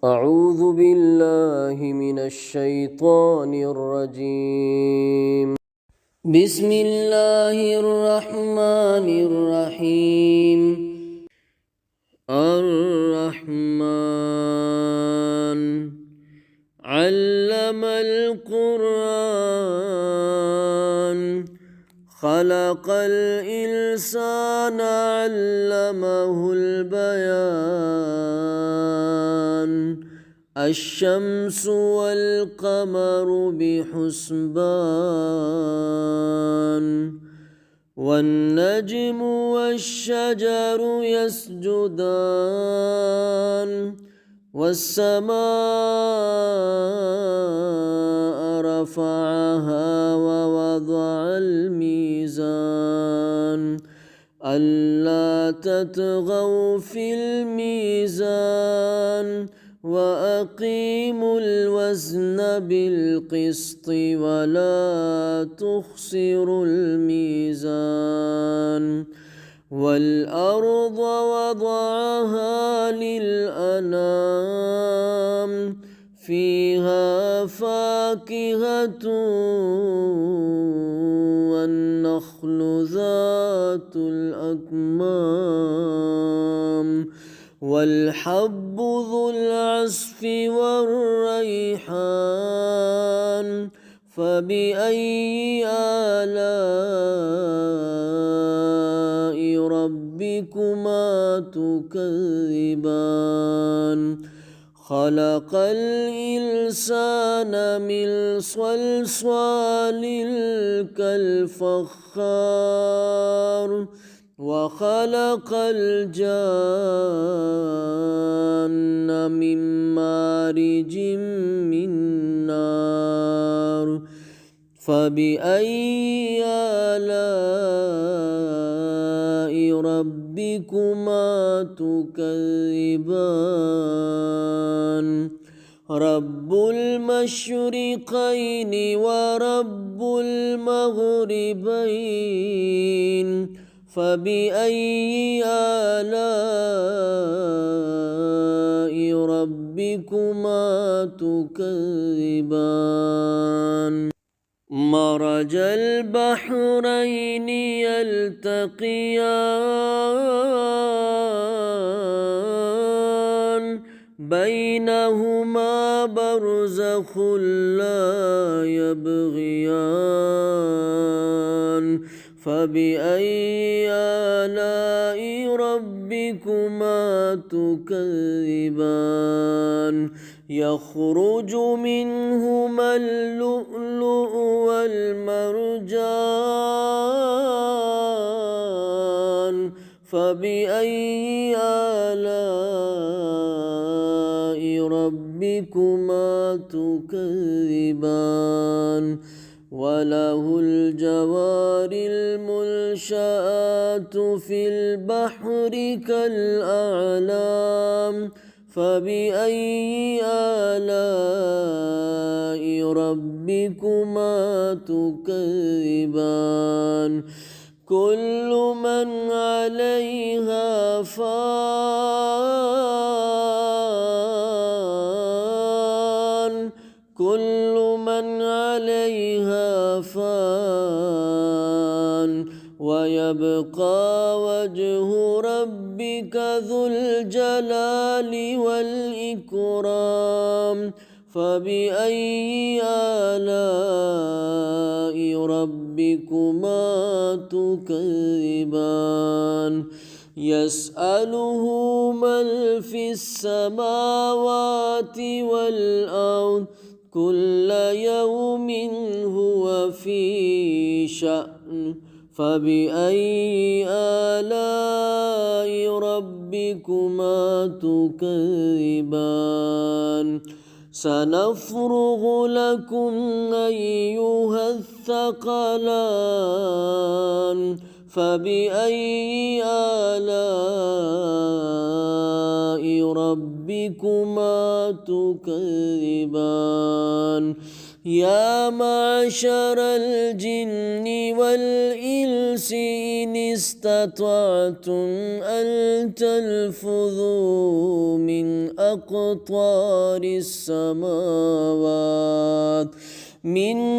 أعوذ بالله من الشيطان الرجيم. بسم الله الرحمن الرحيم. الرحمن علم القرآن خلق الإنسان علمه البيان الشمس والقمر بحسبان والنجم والشجر يسجدان والسماء رفعها ووضع الميزان ألا تطغوا في الميزان وأقيموا الوزن بالقسط ولا تخسروا الميزان والأرض وضعها للأنام فيها فاكهة والنخل ذات الأكمام والحب ذو العصف والريحان فبأي آلاء ربكما تكذبان خلق الإنسان من صلصال كالفخار وخلق الجان من مارج من نار فبأي آلاء ربكما تكذبان رب المشرقين ورب المغربين فبأي آلاء ربكما تكذبان مرج البحرين يلتقيان بينهما برزخ لا يبغيان فبأي آلاء ربكما تكذبان يخرج منهما اللؤلؤ والمرجان فبأي آلاء ربكما تكذبان وله الجوار المنشآت في البحر كالأعلام فبأي آلاء ربكما تكذبان كل من عليها فان كل من عليها فان ويبقى وجه ربك ذو الجلال والإكرام فبأي آلاء ربكما تكذبان يسأله من في السماوات والأرض كل يوم هو في شأن فبأي آلاء ربكما تكذبان سنفرغ لكم أيها الثقلان فبأي آلاء ربكما تكذبان يا معشر الجن والإنس إن استطعتم أن تنفذوا من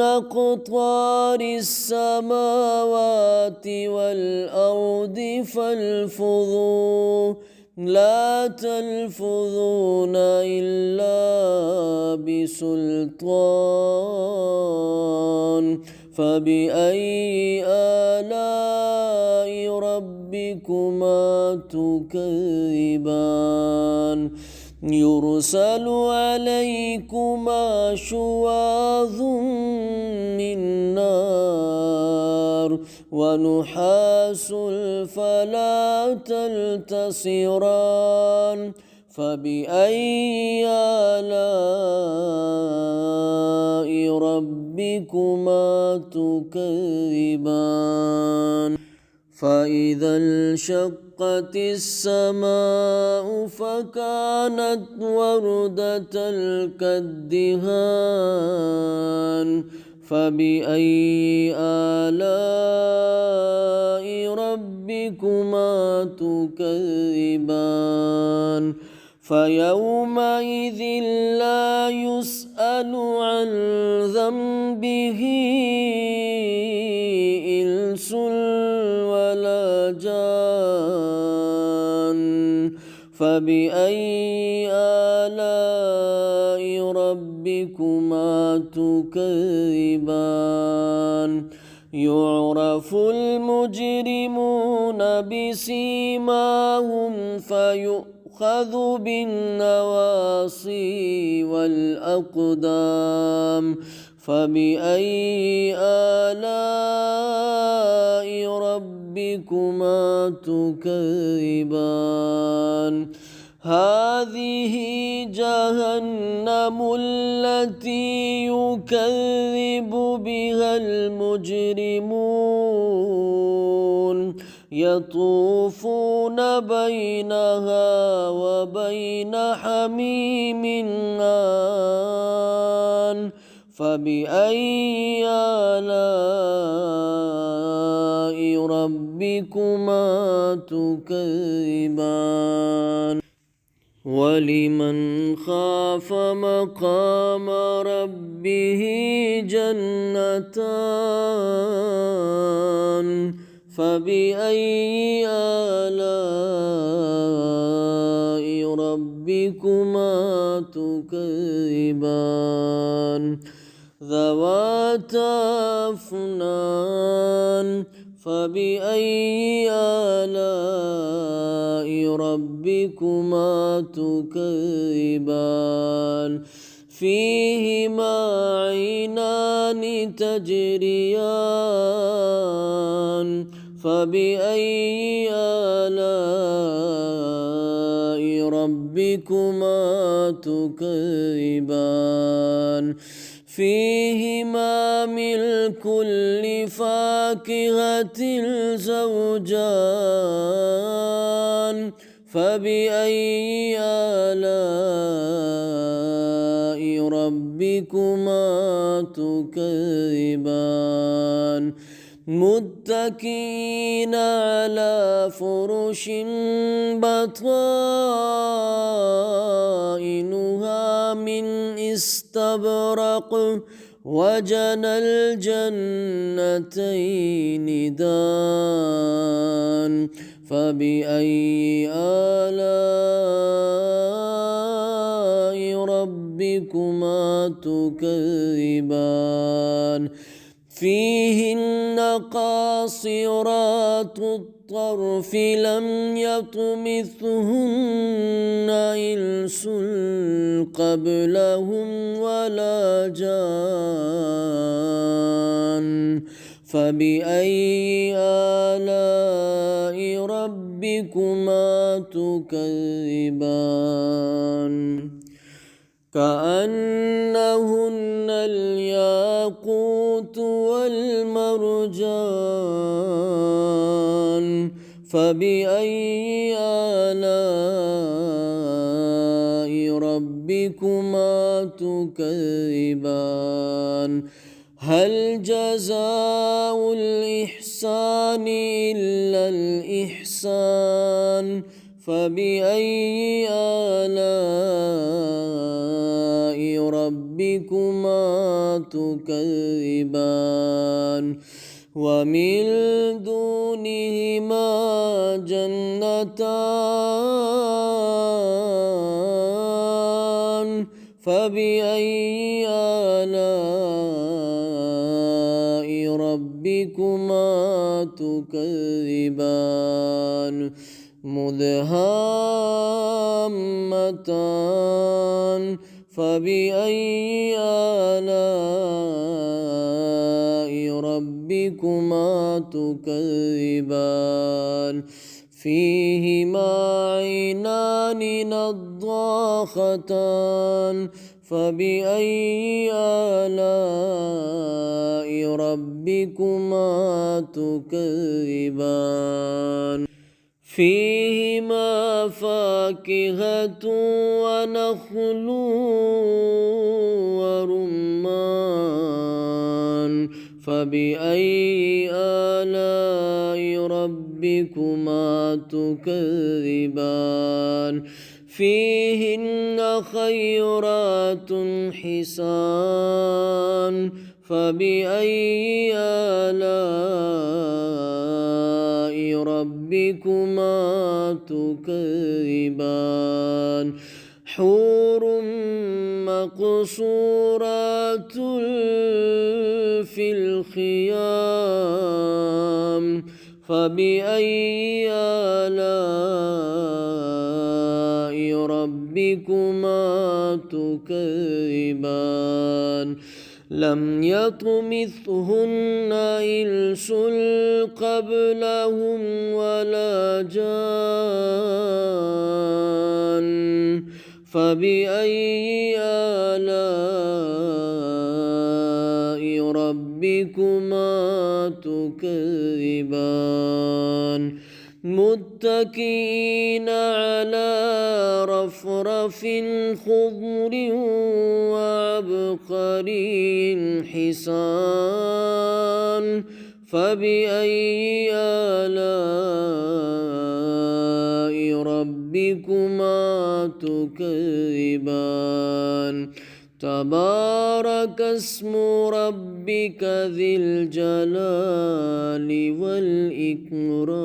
أقطار السماوات والأرض فانفذوا لا تنفذون إلا بسلطان فبأي آلاء ربكما تكذبان يرسل عليكما شواظ من نار ونحاس فلا تنتصران فبأي آلاء ربكما تكذبان فإذا انشقت السماء فكانت وردة كالدهان فبأي آلاء ربكما تكذبان فيومئذ لا يسأل عن ذنبه إنس ولا جان فبأي آلاء ربكما تكذبان يعرف المجرمون بسيماهم فيؤخذ بالنواصي والأقدام فبأي آلاء ربكما تكذبان هذه جهنم التي يكذب بها المجرمون يطوفون بينها وبين حميم آن فبأي آلاء ربكما تكذبان ولمن خاف مقام ربه جنتان فبأي آلاء ربكما تكذبان ذواتا أفنان فبأي آلاء ربكما تكذبان فيهما عينان تجريان فبأي آلاء ربكما تكذبان فيهما من كل فاكهة زوجان فبأي آلاء ربكما تكذبان متكئين على فرش بطائنها من استبرق وجنى الجنتين دان فبأي آلاء ربكما تكذبان فيهن قاصرات الطرف لم يطمثهن إنس قبلهم ولا جان فبأي آلاء ربكما تكذبان كأنهن الياقوت والمرجان فبأي آلاء ربكما تكذبان هل جزاء الإحسان إلا الإحسان فبأي آلاء ربكما تكذبان ومن دونهما جنتان فبأي آلاء ربكما تكذبان مدهامتان فبأي آلاء ربكما تكذبان فيهما عينان نضاختان فبأي آلاء ربكما تكذبان فيهما فاكهة ونخل ورمان فبأي آلاء ربكما تكذبان فيهن خيرات حسان فبأي آلاء ربكما تكذبان حور مقصورات في الخيام فبأي آلاء ربكما تكذبان لم يطمثهن إنس قبلهم ولا جان فبأي آلاء ربكما تكذبان متكئين على رفرف خضر وعبقري حسان فبأي آلاء ربكما تكذبان تبارك اسم ربك ذي الجلال والإكرام.